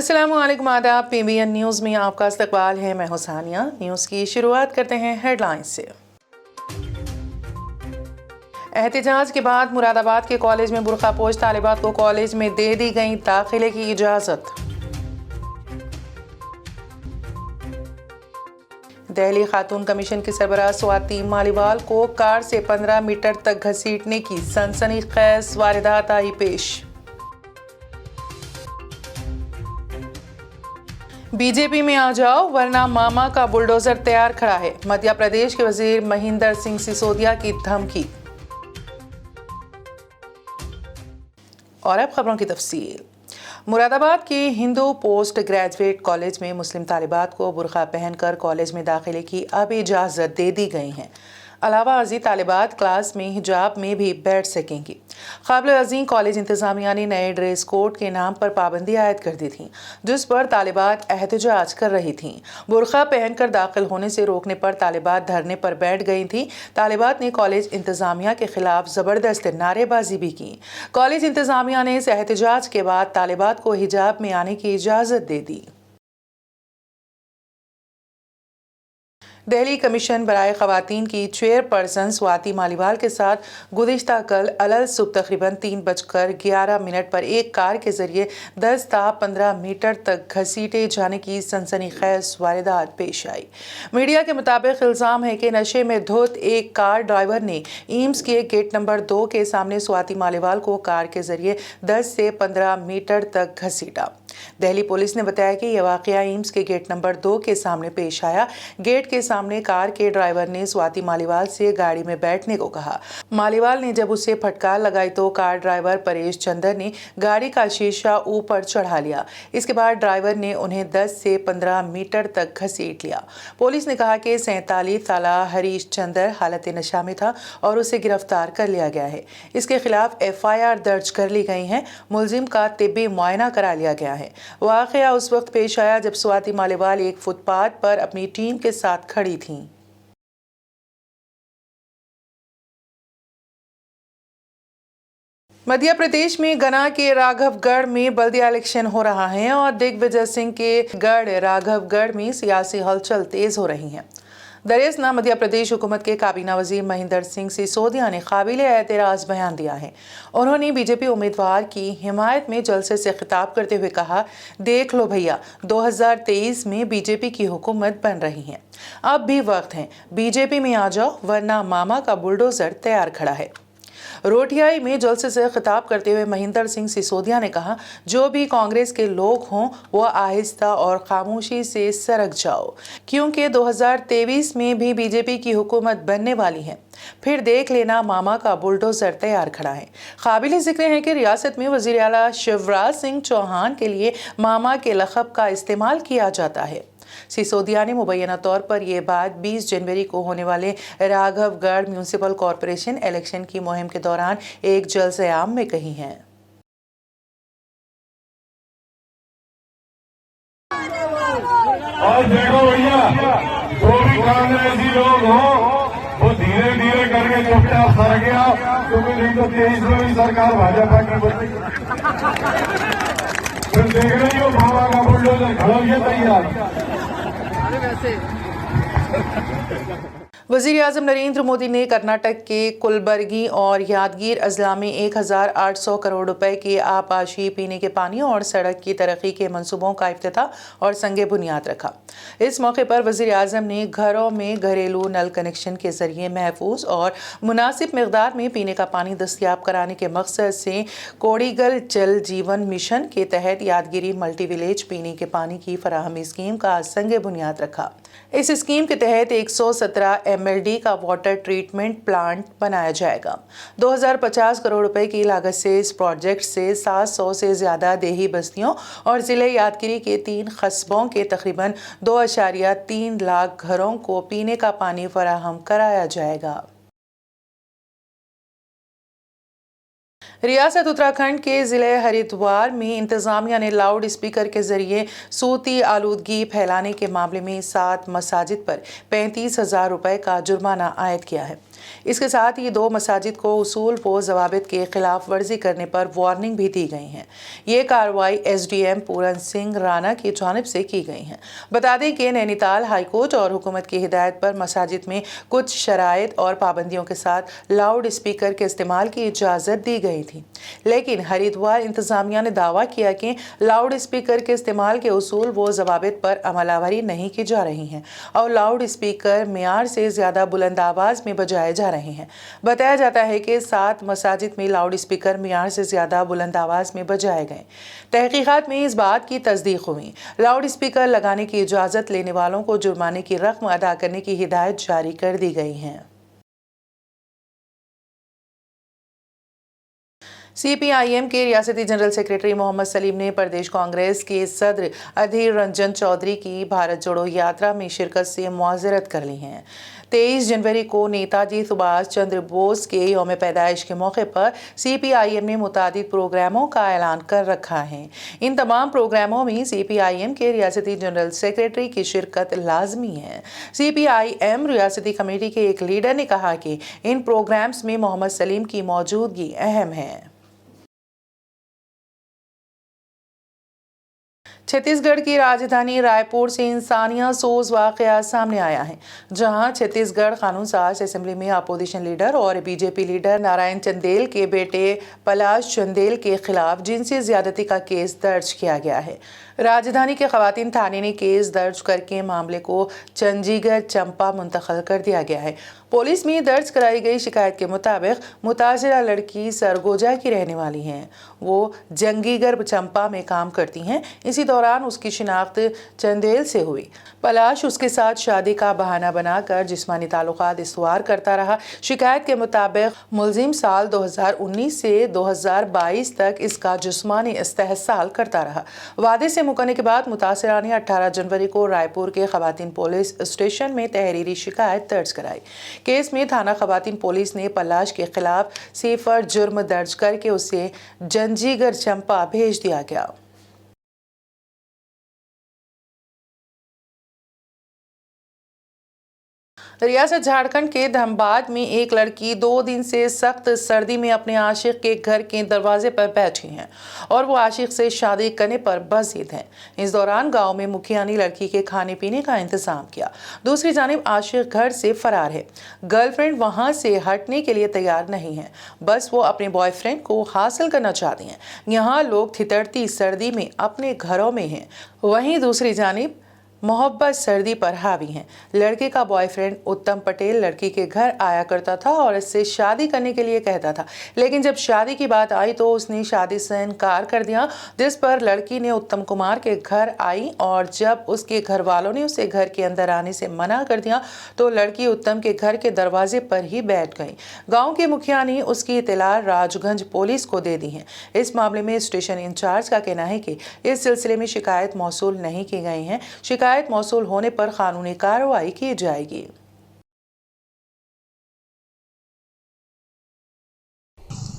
अस्सलामुअलैकुम, आदाब। PBN news में आपका इस्तकबाल है। मैं हुसानिया। न्यूज़ की शुरुआत करते हैं हेडलाइंस से। एहतजाज के बाद मुरादाबाद के कॉलेज में बुर्कापोश तालिबात को कॉलेज में दे दी गई दाखिले की इजाज़त। दिल्ली खातून कमीशन की सरबराह स्वाति मालीवाल को कार से 15 मीटर तक घसीटने की सनसनीखेज वारदात आई पेश। बीजेपी में आ जाओ वरना मामा का बुलडोजर तैयार खड़ा है, मध्य प्रदेश के वजीर महेंद्र सिंह सिसोदिया की धमकी। और अब खबरों की तफसील। मुरादाबाद के हिंदू पोस्ट ग्रेजुएट कॉलेज में मुस्लिम तालिबात को बुर्का पहनकर कॉलेज में दाखिले की अब इजाज़त दे दी गई है। अलावा अर्जी तालिबात क्लास में हिजाब में भी बैठ सकेंगी। काबिल अर्जी कॉलेज इंतज़ामिया ने नए ड्रेस कोड के नाम पर पाबंदी आयद कर दी थी, जिस पर तालिबात एहतजाज कर रही थीं। बुर्का पहनकर दाखिल होने से रोकने पर तालिबात धरने पर बैठ गई थी। तालिबात ने कॉलेज इंतज़ामिया के खिलाफ ज़बरदस्त नारेबाजी भी की। कॉलेज इंतज़ामिया ने इस एहतजाज के बाद तालिबात को हिजाब में आने की इजाज़त दे दी। दिल्ली कमीशन बराए ख़वातीन की चेयरपर्सन स्वाति मालीवाल के साथ गुज़िश्ता कल अलल सुबह तकरीबन 3:11 पर एक कार के जरिए 10 ता 15 मीटर तक घसीटे जाने की सनसनीखेज वारदात पेश आई। मीडिया के मुताबिक इल्ज़ाम है कि नशे में धुत एक कार ड्राइवर ने एम्स के गेट नंबर 2 के सामने स्वाति मालीवाल को कार के जरिए 10 से 15 मीटर तक घसीटा। दिल्ली पुलिस ने बताया कि यह वाकया एम्स के गेट नंबर 2 के सामने पेश आया। गेट के सामने कार के ड्राइवर ने स्वाति मालीवाल से गाड़ी में बैठने को कहा। मालीवाल ने जब उसे फटकार लगाई तो कार ड्राइवर परेश चंद्र ने गाड़ी का शीशा ऊपर चढ़ा लिया। इसके बाद ड्राइवर ने उन्हें 10 से 15 मीटर तक घसीट लिया। पुलिस ने कहा कि 47 साला हरीश चंद्र हालत नशा में था और उसे गिरफ्तार कर लिया गया है। इसके खिलाफ FIR दर्ज कर ली गई है। मुलजिम का तिब्बी मुआयना करा लिया गया है। वाकया उस वक्त पेश आया जब स्वाति मालीवाल एक फुटपाथ पर अपनी टीम के साथ खड़ी थीं। मध्य प्रदेश में गना के राघवगढ़ में बल्दिया इलेक्शन हो रहा है और दिग्विजय सिंह के गढ़ राघवगढ़ में सियासी हलचल तेज हो रही है। दरअसल मध्य प्रदेश हुकूमत के काबीना वजीर महेंद्र सिंह सिसोदिया ने काबिल एतराज़ बयान दिया है। उन्होंने बीजेपी उम्मीदवार की हिमायत में जलसे से खिताब करते हुए कहा, देख लो भैया, 2023 में बीजेपी की हुकूमत बन रही है, अब भी वक्त है, बीजेपी में आ जाओ वरना मामा का बुलडोजर तैयार खड़ा है। रोटियाई में जलसे से खिताब करते हुए महेंद्र सिंह सिसोदिया ने कहा, जो भी कांग्रेस के लोग हों वो आहिस्ता और खामोशी से सरक जाओ, क्योंकि 2023 में भी बीजेपी की हुकूमत बनने वाली है, फिर देख लेना मामा का बुलडोजर तैयार खड़ा है। काबिल जिक्र है कि रियासत में वज़ीर आला शिवराज सिंह चौहान के लिए मामा के लक़ब का इस्तेमाल किया जाता है। सिसोदिया ने मुबैना तौर पर यह बात 20 जनवरी को होने वाले राघवगढ़ म्यूनिसिपल कॉरपोरेशन इलेक्शन की मुहिम के दौरान एक जलसे आम में कही है। और देखो भैया, जो भी कांग्रेसी लोग हो वो धीरे धीरे करके चुपचाप सर गया, क्योंकि नहीं तो 23 में भी सरकार भाजपा की बनी। फिर देख रही हो मामा का बुलडोजर खड़ा है तैयार। वज़ीर आज़म नरेंद्र मोदी ने कर्नाटक के कुलबर्गी और यादगीर अजला में 1800 करोड़ रुपए के आपाशी पीने के पानी और सड़क की तरक्की के मंसूबों का इफ्तिताह और संगे बुनियाद रखा। इस मौके पर वज़ीर आज़म ने घरों में घरेलू नल कनेक्शन के जरिए महफूज और मुनासिब मिकदार में पीने का पानी दस्तियाब कराने के मकसद से कोड़ीगल जल जीवन मिशन के तहत यादगिरी मल्टी विलेज पीने के पानी की फराहमी स्कीम का संगे बुनियाद रखा। इस स्कीम के तहत 117 MLD का वाटर ट्रीटमेंट प्लांट बनाया जाएगा। 2050 करोड़ रुपए की लागत से इस प्रोजेक्ट से 700 से ज्यादा देही बस्तियों और जिले यादगिरी के 3 कस्बों के तकरीबन 2.3 लाख घरों को पीने का पानी फराहम कराया जाएगा। रियासत उत्तराखंड के ज़िले हरिद्वार में इंतज़ामिया ने लाउड स्पीकर के जरिए सूती आलूदगी फैलाने के मामले में 7 मसाजिद पर 35,000 रुपए का जुर्माना आयद किया है। इसके साथ ही 2 मसाजिद को उसूल व ज़वाबित के खिलाफ वर्जी करने पर वार्निंग भी दी गई है। ये कार्रवाई एसडीएम पूरन सिंह राणा की जानिब से की गई है। बता दें कि नैनीताल हाईकोर्ट और हुकूमत की हिदायत पर मसाजिद में कुछ शराइत और पाबंदियों के साथ लाउड स्पीकर के इस्तेमाल की इजाज़त दी गई थी, लेकिन हरिद्वार इंतजामिया ने दावा किया कि लाउड स्पीकर के इस्तेमाल के उसूल व ज़वाबित पर अमलावरी नहीं की जा रही है और लाउड स्पीकर मेयार से ज़्यादा बुलंद आवाज़ में बजाए जा रहे हैं। बताया जाता है कि 7 मसाजिद में लाउड स्पीकर मेयार से ज़्यादा बुलंद आवाज़ में बजाए गए। तहकीकात में इस बात की तस्दीक हुई। लाउड स्पीकर लगाने की इजाज़त लेने वालों को जुर्माने की रकम अदा करने की हिदायत जारी कर दी गई है। CPIM के रियासती जनरल सेक्रेटरी मोहम्मद सलीम ने प्रदेश कांग्रेस के सदर अधीर रंजन चौधरी की भारत जोड़ो यात्रा में शिरकत से मुआज़रत कर ली है। 23 जनवरी को नेताजी सुभाष चंद्र बोस के यौम पैदाइश के मौके पर CPIM ने मुतादिद प्रोग्रामों का ऐलान कर रखा है। इन तमाम प्रोग्रामों में CPIM के रियासती जनरल सेक्रेटरी की शिरकत लाजमी है। CPIM रियासती कमेटी के एक लीडर ने कहा कि इन प्रोग्राम्स में मोहम्मद सलीम की मौजूदगी अहम है। छत्तीसगढ़ की राजधानी रायपुर से इंसानियत सोज वाकया सामने आया है, जहां छत्तीसगढ़ कानून साज असेंबली में अपोजिशन लीडर और बीजेपी लीडर नारायण चंदेल के बेटे पलाश चंदेल के खिलाफ जिनसी ज्यादती का केस दर्ज किया गया है। राजधानी के खवातीन थाने ने केस दर्ज करके मामले को चंडीगढ़ चंपा मुंतकिल कर दिया गया है। पुलिस में दर्ज कराई गई शिकायत के मुताबिक मुताजिरा लड़की सरगोजा की रहने वाली हैं। वो जंगीगढ़ चंपा में काम करती हैं। इसी दौरान उसकी शिनाख्त चंदेल से हुई। पलाश उसके साथ शादी का बहाना बनाकर जिस्मानी ताल्लुकात इस्तवार करता रहा। शिकायत के मुताबिक मुलजिम साल 2019 से 2022 तक इसका जिस्मानी इस्तेहसाल करता रहा। वादे से मुकरने के बाद मुतासिरा ने 18 जनवरी को रायपुर के खवातीन पुलिस स्टेशन में तहरीरी शिकायत दर्ज कराई। केस में थाना खवातीन पुलिस ने पलाश के खिलाफ सिफर जुर्म दर्ज करके उसे जंजीगढ़ चंपा भेज दिया गया। रियासत झारखंड के धनबाद में एक लड़की 2 दिन से सख्त सर्दी में अपने आशिक के घर के दरवाजे पर बैठी है और वो आशिक से शादी करने पर बज़िद है। इस दौरान गांव में मुखिया ने लड़की के खाने पीने का इंतजाम किया। दूसरी जानिब आशिक घर से फरार है। गर्लफ्रेंड वहां से हटने के लिए तैयार नहीं है, बस वो अपने बॉयफ्रेंड को हासिल करना चाहती हैं। यहाँ लोग थितरती सर्दी में अपने घरों में हैं, वहीं दूसरी जानिब मोहब्बत सर्दी पर हावी हैं। लड़के का बॉयफ्रेंड उत्तम पटेल लड़की के घर आया करता था और इससे शादी करने के लिए कहता था, लेकिन जब शादी की बात आई तो उसने शादी से इनकार कर दिया, जिस पर लड़की ने उत्तम कुमार के घर आई और जब उसके घर वालों ने उसे घर के अंदर आने से मना कर दिया तो लड़की उत्तम के घर के दरवाजे पर ही बैठ गई। गाँव के मुखिया ने उसकी इत्तला राजगंज पुलिस को दे दी है। इस मामले में स्टेशन इंचार्ज का कहना है कि इस सिलसिले में शिकायत मौसूल नहीं की गई है। शिकायत मौसूल होने पर कानूनी कार्रवाई की जाएगी।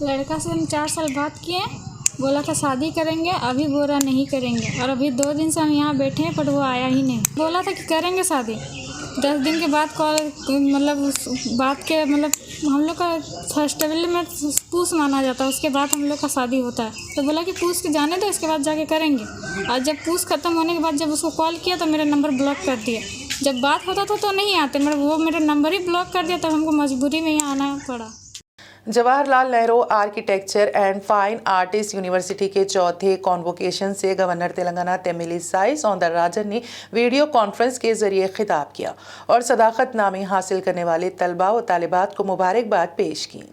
लड़का से हम 4 साल बात किए, बोला था शादी करेंगे, अभी बोला नहीं करेंगे और अभी 2 दिन से हम यहाँ बैठे हैं पर वो आया ही नहीं। बोला था कि करेंगे शादी, 10 दिन के बाद कॉल बात के हम लोग का फेस्टिवल में पूछ माना जाता है, उसके बाद हम लोग का शादी होता है। तो बोला कि पूछ के जाने दो, इसके बाद जाके करेंगे। और जब पूछ खत्म होने के बाद जब उसको कॉल किया तो मेरा नंबर ब्लॉक कर दिया। जब बात होता था तो नहीं आते, वो मेरा नंबर ही ब्लॉक कर दिया, तब हमको मजबूरी में यहाँ आना पड़ा। Jawaharlal Nehru architecture and fine artist university के चौथे कॉन्वोकेशन से गवर्नर तेलंगाना तमिलिसाई सौंदरराजन ने वीडियो कॉन्फ्रेंस के जरिए खिताब किया और सदाकतनामे हासिल करने वाले तलबा व तालिबात को मुबारकबाद पेश की।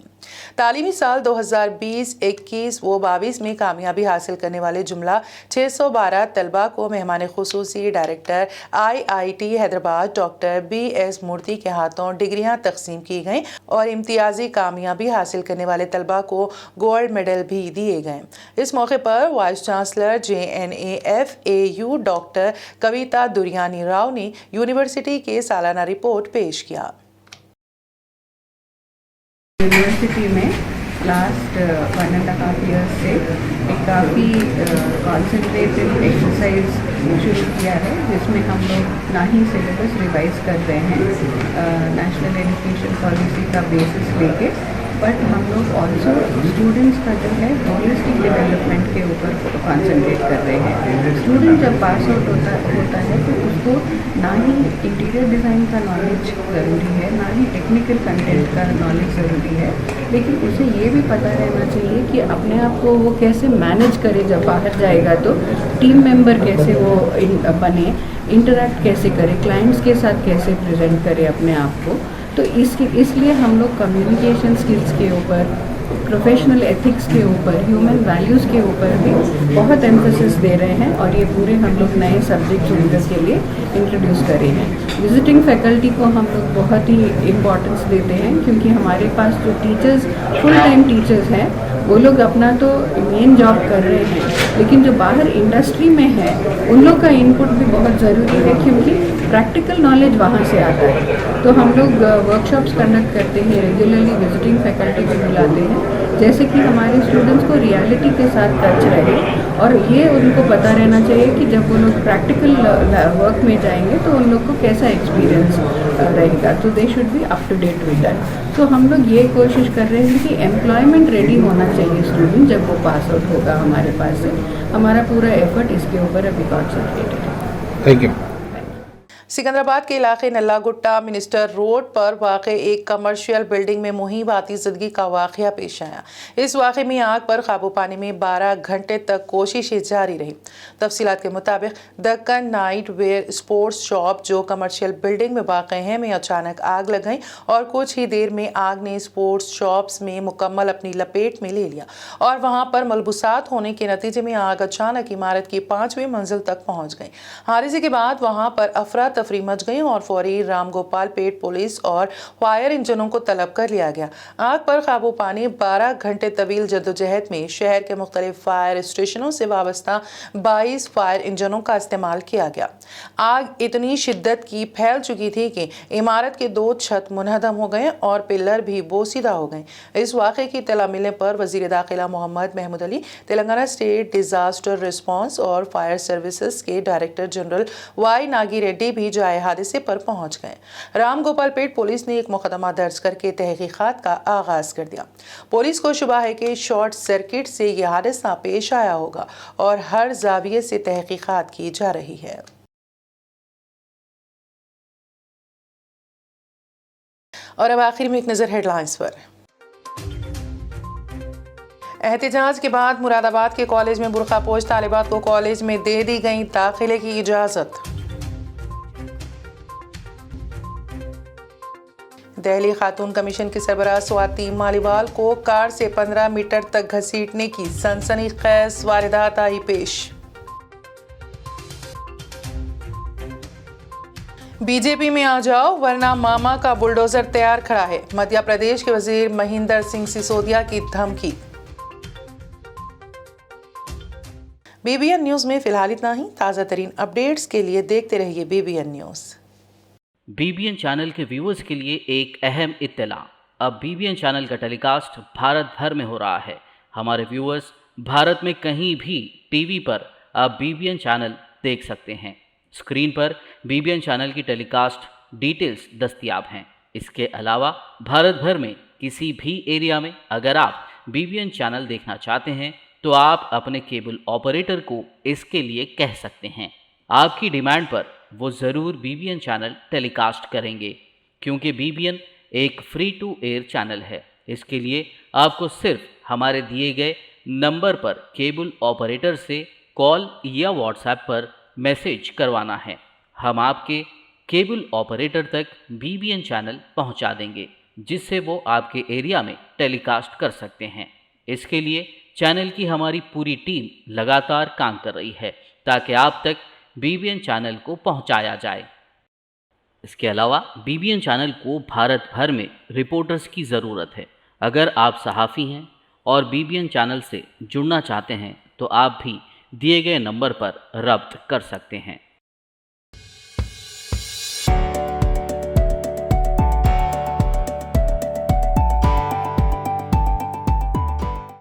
तालीमी साल 2020-21 व 22 में कामयाबी हासिल करने वाले जुमला 612 तलबा को मेहमान खुसूसी director IIT Hyderabad doctor BS Murthy के हाथों डिग्रियां तकसीम की गईं और इम्तियाजी कामयाबी हासिल करने वाले तलबा को गोल्ड मेडल भी दिए गए। इस मौके पर वाइस चांसलर JNAFAU डॉक्टर कविता दुरियानी राव ने यूनिवर्सिटी के सालाना रिपोर्ट पेश किया। यूनिवर्सिटी में लास्ट 1.5 ईयर्स से एक काफ़ी कॉन्सेंट्रेटेड एक्सरसाइज शुरू किया है, जिसमें हम लोग ना ही सिलेबस रिवाइज कर रहे हैं नेशनल एजुकेशन पॉलिसी का बेसिस लेके, बट हम लोग ऑल्सो स्टूडेंट्स का जो है होलिस्टिक डेवलपमेंट के ऊपर कॉन्सेंट्रेट कर रहे हैं। स्टूडेंट जब पास आउट होता है तो उसको ना ही इंटीरियर डिज़ाइन का नॉलेज ज़रूरी है, ना ही टेक्निकल कंटेंट का नॉलेज ज़रूरी है, लेकिन उसे ये भी पता रहना चाहिए कि अपने आप को वो कैसे मैनेज करे, जब बाहर जाएगा तो टीम मेंबर कैसे वो बने, इंटरेक्ट कैसे करे, क्लाइंट्स के साथ कैसे प्रेजेंट करे अपने आप को। तो इसलिए हम लोग कम्युनिकेशन स्किल्स के ऊपर, प्रोफेशनल एथिक्स के ऊपर, ह्यूमन वैल्यूज़ के ऊपर भी बहुत एम्फेसिस दे रहे हैं, और ये पूरे हम लोग नए सब्जेक्ट रीडर के लिए इंट्रोड्यूस करे हैं। विजिटिंग फैकल्टी को हम लोग बहुत ही इम्पोर्टेंस देते हैं, क्योंकि हमारे पास जो टीचर्स फुल टाइम टीचर्स हैं वो लोग अपना तो मेन जॉब कर रहे हैं, लेकिन जो बाहर इंडस्ट्री में है उन लोग का इनपुट भी बहुत ज़रूरी है, क्योंकि प्रैक्टिकल नॉलेज वहाँ से आता है। तो हम लोग वर्कशॉप्स कंडक्ट करते हैं, रेगुलरली विजिटिंग फैकल्टी भी बुलाते हैं, जैसे कि हमारे स्टूडेंट्स को रियलिटी के साथ टच रहे, और ये उनको पता रहना चाहिए कि जब वो लोग प्रैक्टिकल वर्क में जाएंगे तो उन लोग को कैसा एक्सपीरियंस रहेगा। तो they should be up to date with that. तो हम लोग ये कोशिश कर रहे हैं कि एम्प्लॉयमेंट रेडी होना चाहिए स्टूडेंट जब वो पास आउट होगा हमारे पास से। हमारा पूरा एफर्ट इसके ऊपर अभी कॉन्सेंट्रेटेड है। Thank you. सिकंदराबाद के इलाके नल्ला गुट्टा मिनिस्टर रोड पर वाक़ एक कमर्शियल बिल्डिंग में मुहिम आतिशदगी का वाक़या पेश आया। इस वाक़े में आग पर काबू पाने में 12 घंटे तक कोशिशें जारी रही। तफसीलात के मुताबिक Deccan night where sports shop जो कमर्शियल बिल्डिंग में वाक़ है में अचानक आग लग गई, और कुछ ही देर में आग ने स्पोर्ट्स शॉप्स में मुकम्मल अपनी लपेट में ले लिया, और वहां पर मलबूसात होने के नतीजे में आग अचानक इमारत की 5वीं मंजिल तक पहुंच गई। हादसे के बाद वहां पर अफरा तफरी मच गई और फौरी रामगोपाल पेट पुलिस और फायर इंजनों को तलब कर लिया गया। आग पर काबू पाने 12 घंटे तवील जद्दोजहद में शहर के मुख्तलिफ फायर स्टेशनों से वाबस्ता 22 फायर इंजनों का इस्तेमाल किया गया। आग इतनी शिद्दत की फैल चुकी थी कि इमारत के 2 छत मुनहदम हो गए और पिलर भी बोसीदा हो गए। इस वाक़े की इत्तला मिलने पर वज़ीर दाखिला Mohammad Mahmood Ali, Telangana state disaster response और फायर सर्विसेज के director general Y Nagi Reddy भी जाए हादसे पर पहुंच गए। राम गोपाल पेट पुलिस ने एक मुकदमा दर्ज करके तहकीकात का आगाज कर दिया। पुलिस को शुबा है कि शॉर्ट सर्किट से यह हादसा पेश आया होगा और हर जाविये से तहकीकात की जा रही है। और अब आखिर में एक नजर हेडलाइंस पर। एहतिजाज के बाद मुरादाबाद के कॉलेज में बुर्कापोश तालिबात को कॉलेज में दे दी गई दाखिले की इजाजत। दिल्ली खातून कमीशन की सरबराह स्वाति मालीवाल को कार से 15 मीटर तक घसीटने की सनसनीखेज वारदात आई पेश। बीजेपी में आ जाओ वरना मामा का बुलडोजर तैयार खड़ा है, मध्य प्रदेश के वजीर महेंद्र सिंह सिसोदिया की धमकी। बीबीएन न्यूज में फिलहाल इतना ही। ताज़ा तरीन अपडेट्स के लिए देखते रहिए बीबीएन न्यूज। बीबीएन चैनल के व्यूअर्स के लिए एक अहम इत्तला। अब बीबीएन चैनल का टेलीकास्ट भारत भर में हो रहा है। हमारे व्यूअर्स भारत में कहीं भी टीवी पर अब बीबीएन चैनल देख सकते हैं। स्क्रीन पर बीबीएन चैनल की टेलीकास्ट डिटेल्स दस्तयाब हैं। इसके अलावा भारत भर में किसी भी एरिया में अगर आप बीबीएन चैनल देखना चाहते हैं तो आप अपने केबल ऑपरेटर को इसके लिए कह सकते हैं। आपकी डिमांड पर वो ज़रूर बीबीएन चैनल टेलीकास्ट करेंगे, क्योंकि बीबीएन एक फ्री टू एयर चैनल है। इसके लिए आपको सिर्फ हमारे दिए गए नंबर पर केबल ऑपरेटर से कॉल या व्हाट्सएप पर मैसेज करवाना है। हम आपके केबल ऑपरेटर तक बीबीएन चैनल पहुंचा देंगे, जिससे वो आपके एरिया में टेलीकास्ट कर सकते हैं। इसके लिए चैनल की हमारी पूरी टीम लगातार काम कर रही है ताकि आप तक बीबीएन चैनल को पहुंचाया जाए। इसके अलावा बीबीएन चैनल को भारत भर में रिपोर्टर्स की ज़रूरत है। अगर आप सहाफ़ी हैं और बीबीएन चैनल से जुड़ना चाहते हैं तो आप भी दिए गए नंबर पर रब्त कर सकते हैं।